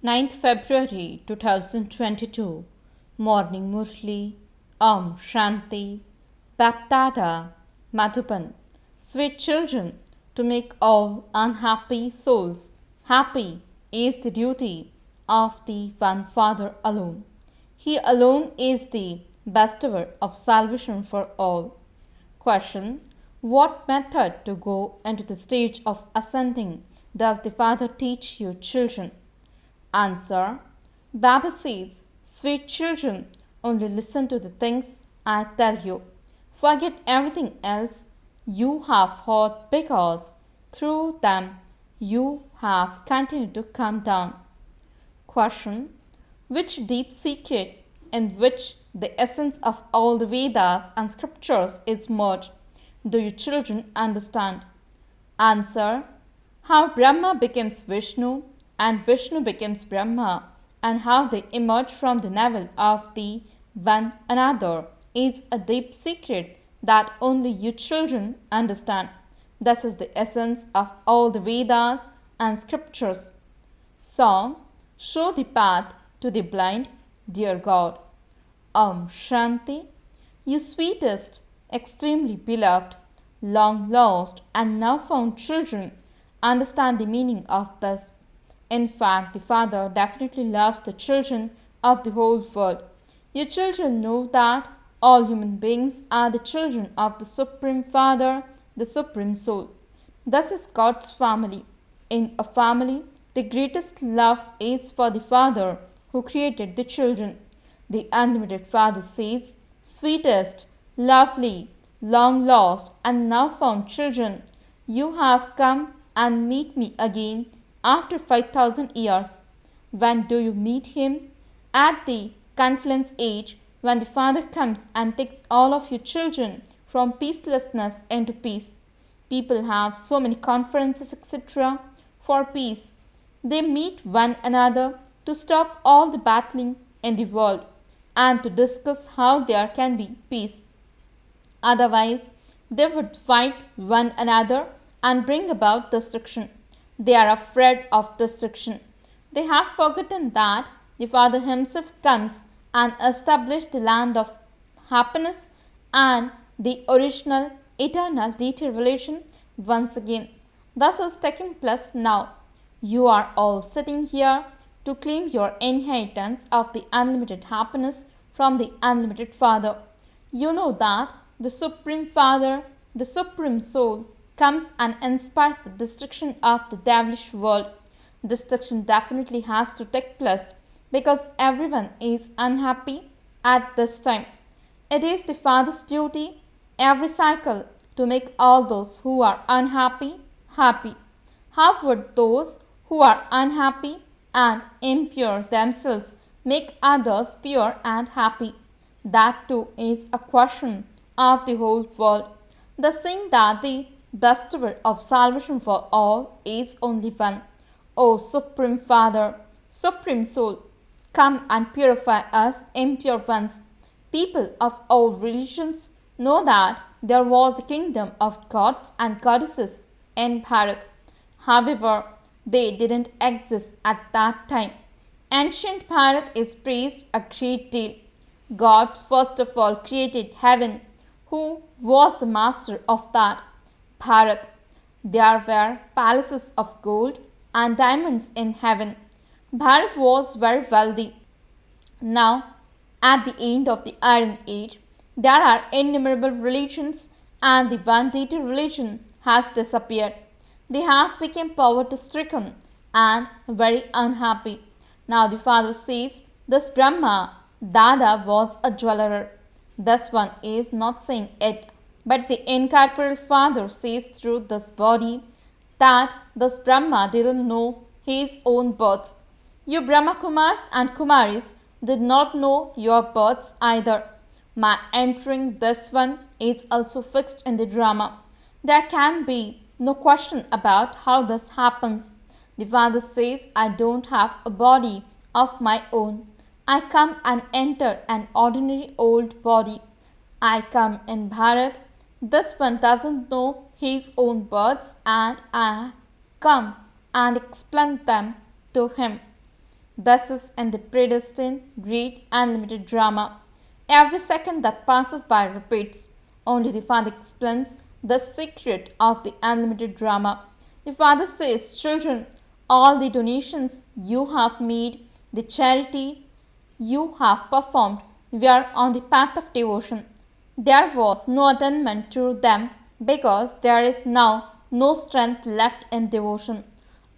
9th February 2022. Morning Murli. Om Shanti. BapDada. Madhuban. Sweet children, to make all unhappy souls happy is the duty of the one Father alone. He alone is the bestower of salvation for all. Question: what method to go into the stage of ascending does the Father teach you, children? Answer: Baba says, sweet children, only listen to the things I tell you. Forget everything else you have heard, because through them you have continued to come down. Question: which deep secret in which the essence of all the Vedas and scriptures is merged do you children understand? Answer: how Brahma becomes Vishnu and Vishnu becomes Brahma, and how they emerge from the navel of the one another is a deep secret that only you children understand. This is the essence of all the Vedas and scriptures. Song: show the path to the blind, dear God. Om Shanti. You sweetest, extremely beloved, long lost and now found children, understand the meaning of this. In fact, the Father definitely loves the children of the whole world. You children know that all human beings are the children of the Supreme Father, the Supreme Soul. This is God's family. In a family, the greatest love is for the Father who created the children. The Unlimited Father says, sweetest, lovely, long lost and now found children, you have come and meet me again after 5,000 years. When do you meet him? At the confluence age, when the Father comes and takes all of you children from peacelessness into peace. People have so many conferences, etc., for peace. They meet one another to stop all the battling in the world and to discuss how there can be peace. Otherwise, they would fight one another and bring about destruction. They are afraid of destruction. They have forgotten that the Father himself comes and establishes the land of happiness and the original eternal deity relation once again. Thus is taking place now. You are all sitting here to claim your inheritance of the unlimited happiness from the unlimited Father. You know that the Supreme Father, the Supreme Soul, comes and inspires the destruction of the devilish world. Destruction definitely has to take place because everyone is unhappy at this time. It is the Father's duty every cycle to make all those who are unhappy happy. How would those who are unhappy and impure themselves make others pure and happy? That too is a question of the whole world. The saying that the bestower of salvation for all is only one. O Supreme Father, Supreme Soul, come and purify us impure ones. People of all religions know that there was the kingdom of gods and goddesses in Bharat. However, they didn't exist at that time. Ancient Bharat is praised a great deal. God first of all created heaven, who was the master of that Bharat. There were palaces of gold and diamonds in heaven. Bharat was very wealthy. Now, at the end of the Iron Age, there are innumerable religions and the one deity religion has disappeared. They have become poverty-stricken and very unhappy. Now the Father says, this Brahma Dada was a jeweler. This one is not saying it, but the incorporeal Father says through this body that this Brahma didn't know his own births. You Brahma Kumaris and Kumaris did not know your births either. My entering this one is also fixed in the drama. There can be no question about how this happens. The Father says, I don't have a body of my own. I come and enter an ordinary old body. I come in Bharat. This one doesn't know his own births and I come and explain them to him. Thus is in the predestined, great, unlimited drama. Every second that passes by repeats. Only the Father explains the secret of the unlimited drama. The Father says, children, all the donations you have made, the charity you have performed, were on the path of devotion. There was no attainment to them because there is now no strength left in devotion.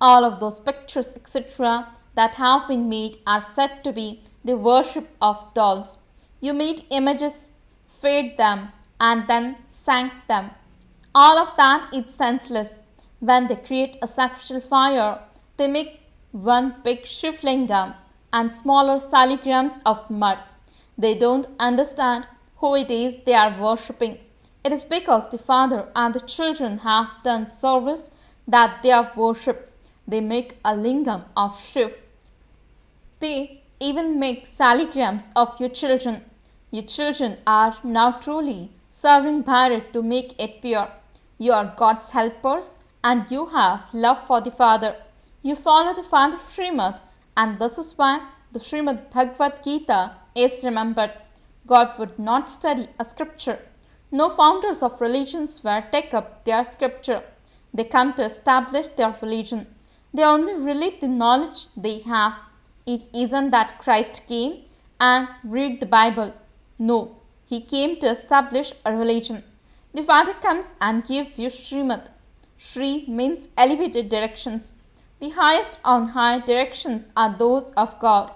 All of those pictures, etc., that have been made are said to be the worship of dolls. You made images, fed them, and then sank them. All of that is senseless. When they create a sacrificial fire, they make one big shivlingam and smaller saligrams of mud. They don't understand who it is they are worshipping. It is because the Father and the children have done service that they are worshipped. They make a lingam of Shiv. They even make saligrams of your children. Your children are now truly serving Bharat to make it pure. You are God's helpers and you have love for the Father. You follow the Father Srimad, and this is why the Srimad Bhagavad Gita is remembered. God would not study a scripture. No founders of religions will take up their scripture. They come to establish their religion. They only relate the knowledge they have. It isn't that Christ came and read the Bible. No, he came to establish a religion. The Father comes and gives you Srimad. Shri means elevated directions. The highest on high directions are those of God.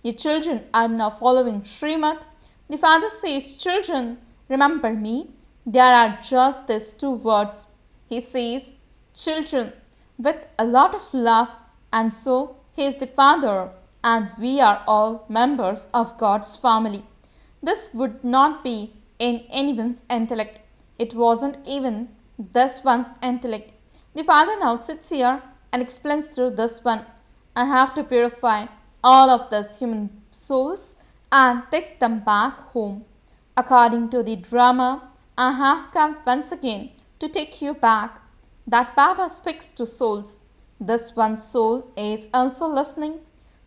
Your children are now following Srimad. The Father says, children, remember me. There are just these two words. He says, children, with a lot of love, and so he is the Father, and we are all members of God's family. This would not be in anyone's intellect. It wasn't even this one's intellect. The Father now sits here and explains through this one. I have to purify all of these human souls and take them back home. According to the drama, I have come once again to take you back. That Baba speaks to souls. This one's soul is also listening.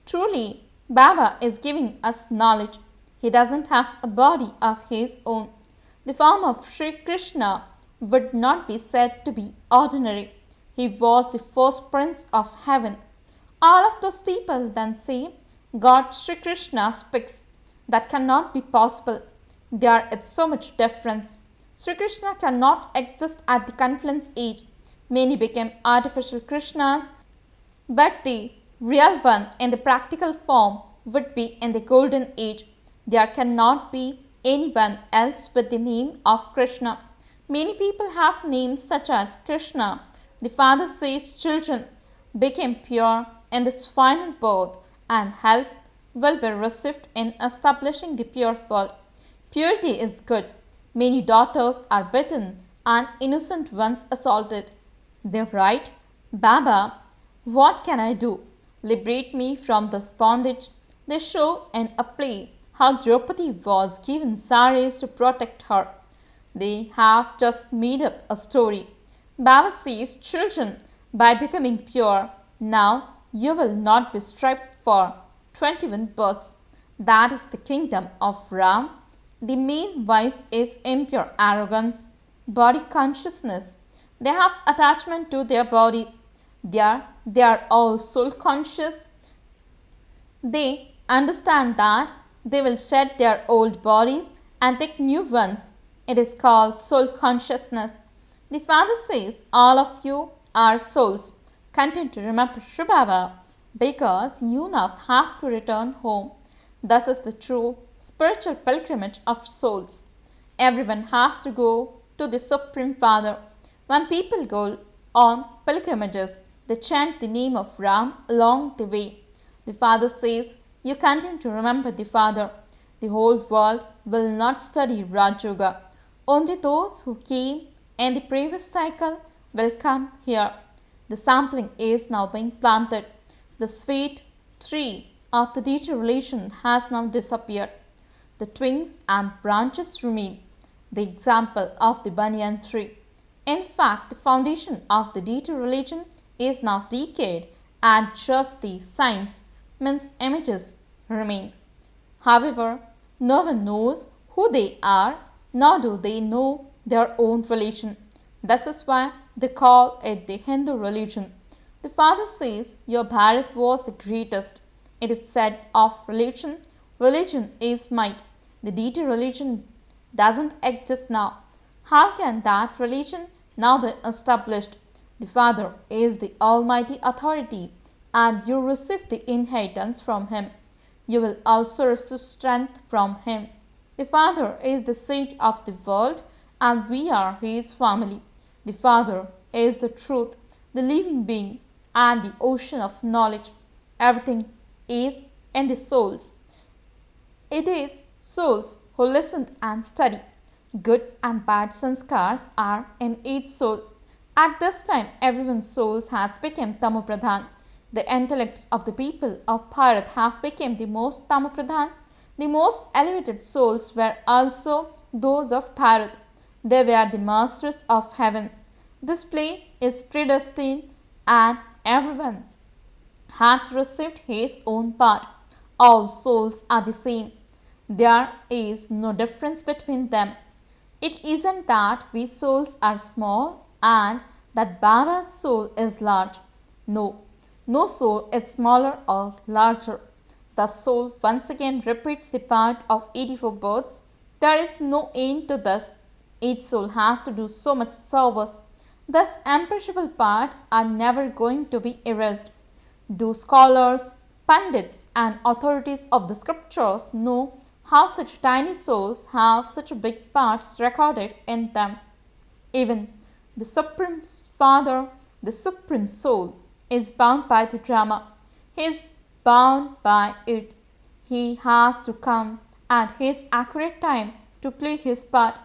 Truly, Baba is giving us knowledge. He doesn't have a body of his own. The form of Sri Krishna would not be said to be ordinary. He was the first prince of heaven. All of those people then say, God Sri Krishna speaks. That cannot be possible. There is so much difference. Sri Krishna cannot exist at the confluence age. Many became artificial Krishnas, but the real one in the practical form would be in the golden age. There cannot be anyone else with the name of Krishna. Many people have names such as Krishna. The Father says children became pure in this final birth and help will be received in establishing the pure world. Purity is good. Many daughters are beaten and innocent ones assaulted. They write, Baba, what can I do? Liberate me from this bondage. They show in a play how Draupadi was given saris to protect her. They have just made up a story. Baba says, children, by becoming pure, now you will not be stripped for 21 births. That is the kingdom of Ram. The main vice is impure arrogance, body consciousness. They have attachment to their bodies. They are all soul conscious. They understand that they will shed their old bodies and take new ones. It is called soul consciousness. The Father says, all of you are souls. Continue to remember shivbaba because you now have to return home. Thus is the true spiritual pilgrimage of souls. Everyone has to go to the Supreme Father. When people go on pilgrimages, they chant the name of Ram along the way. The Father says, you continue to remember the Father. The whole world will not study Raj Yoga. Only those who came in the previous cycle will come here. The sampling is now being planted. The sweet tree of the deity relation has now disappeared. The twigs and branches remain, the example of the banyan tree. In fact, the foundation of the deity religion is now decayed and just the signs means images remain. However, no one knows who they are, nor do they know their own religion. This is why they call it the Hindu religion. The father says, your Bharat was the greatest. It is said of religion, religion is might. The deity religion doesn't exist now. How can that religion now be established? The Father is the Almighty Authority, and you receive the inheritance from Him. You will also receive strength from Him. The Father is the seed of the world, and we are His family. The Father is the truth, the living being, and the ocean of knowledge. Everything is in the souls. It is souls who listen and study. Good and bad sanskars are in each soul. At this time, everyone's souls has become tamopradhan. The intellects of the people of Bharat have become the most tamopradhan. The most elevated souls were also those of Bharat. They were the masters of heaven. This play is predestined, and everyone has received his own part. All souls are the same. There is no difference between them. It isn't that we souls are small and that Baba's soul is large. No, no soul is smaller or larger. The soul once again repeats the part of 84 births. There is no end to this. Each soul has to do so much service. Thus, imperishable parts are never going to be erased. Do scholars, pundits, and authorities of the scriptures know how such tiny souls have such big parts recorded in them? Even the Supreme Father, the Supreme Soul, is bound by the drama. He is bound by it. He has to come at his accurate time to play his part.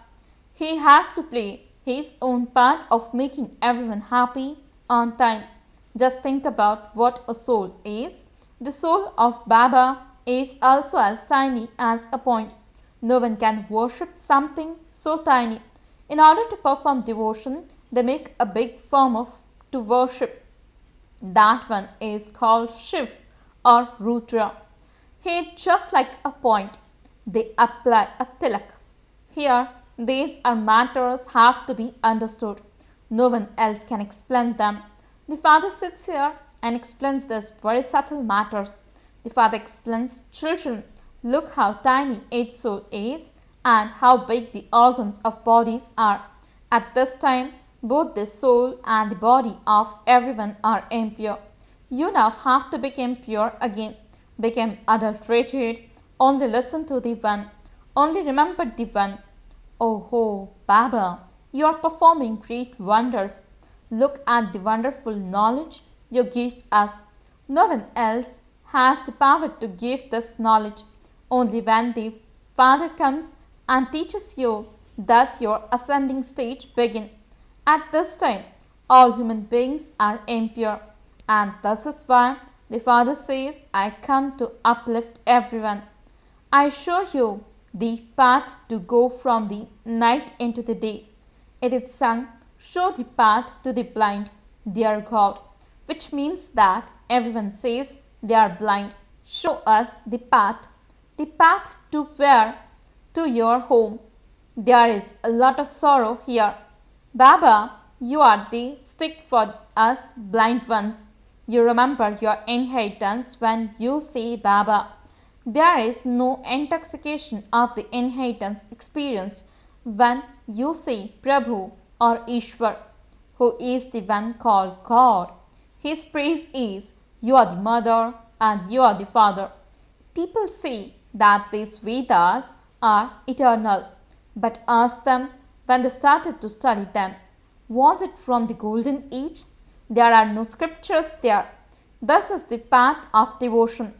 He has to play his own part of making everyone happy on time. Just think about what a soul is. The soul of Baba is also as tiny as a point. No one can worship something so tiny. In order to perform devotion, they make a big form of to worship. That one is called Shiv or Rudra. He is just like a point. They apply a tilak. Here, these are matters have to be understood. No one else can explain them. The Father sits here and explains these very subtle matters. The Father explains, children, look how tiny each soul is and how big the organs of bodies are. At this time, both the soul and the body of everyone are impure. You now have to become pure again, become adulterated. Only listen to the One. Only remember the One. Oh ho, Baba, you are performing great wonders. Look at the wonderful knowledge you give us. No one else has the power to give this knowledge. Only when the Father comes and teaches you does your ascending stage begin. At this time, all human beings are impure, and this is why the Father says, I come to uplift everyone. I show you the path to go from the night into the day. It is sung, show the path to the blind, dear God, which means that everyone says they are blind. Show us the path to where? To your home. There is a lot of sorrow here. Baba, you are the stick for us blind ones. You remember your inheritance when you say Baba. There is no intoxication of the inheritance experienced when you say Prabhu or Ishwar, who is the one called God. His praise is, you are the mother and you are the father. People say that these Vedas are eternal, but ask them when they started to study them. Was it from the golden age? There are no scriptures there. This is the path of devotion.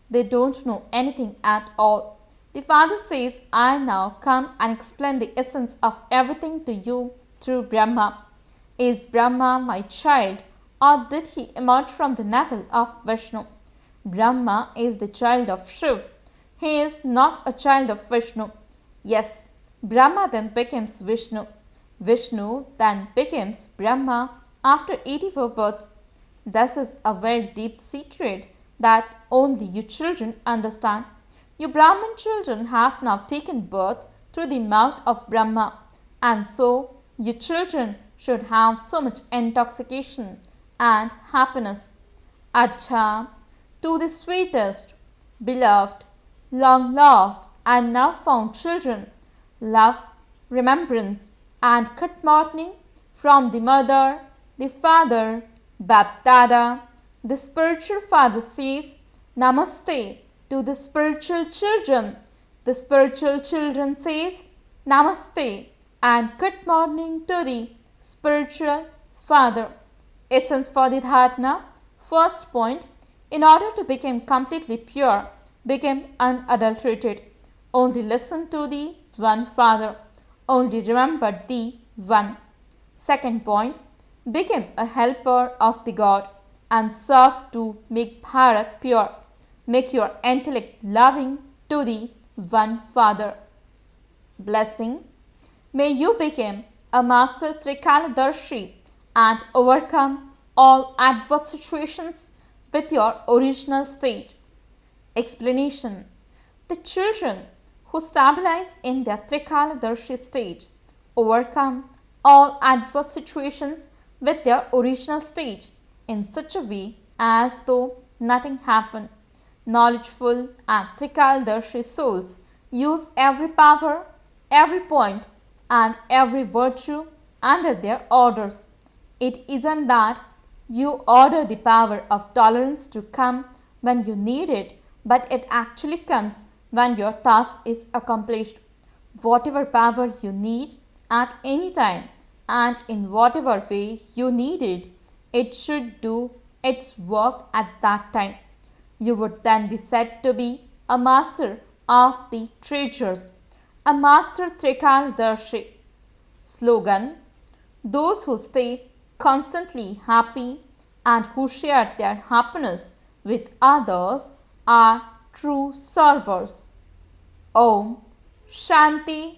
They don't know anything at all. The Father says, I now come and explain the essence of everything to you through Brahma. Is Brahma my child, or did he emerge from the navel of Vishnu? Brahma is the child of Shiv. He is not a child of Vishnu. Yes, Brahma then becomes Vishnu. Vishnu then becomes Brahma after 84 births. This is a very deep secret that only you children understand. You Brahmin children have now taken birth through the mouth of Brahma, and so you children should have so much intoxication and happiness. Acha, to the sweetest, beloved, long lost and now found children, love, remembrance, and good morning from the mother, the father, BapDada. The spiritual father says Namaste to the spiritual children. The spiritual children says Namaste and good morning to the spiritual father. Essence for the dharana. First point, in order to become completely pure, become unadulterated, only listen to the one Father, only remember the one. Second point, become a helper of the God and serve to make Bharat pure. Make your intellect loving to the one Father. Blessing. May you become a master Trikaladarshi and overcome all adverse situations with your original state. Explanation. The children who stabilize in their Trikaladarshi state overcome all adverse situations with their original state in such a way as though nothing happened. Knowledgeful and Trikaladarshi souls use every power, every point, and every virtue under their orders. It isn't that you order the power of tolerance to come when you need it, but it actually comes when your task is accomplished. Whatever power you need at any time and in whatever way you need it, it should do its work at that time. You would then be said to be a master of the treasures, a master Trikaladarshi. Slogan. Those who stay constantly happy and who share their happiness with others are true servers. Om Shanti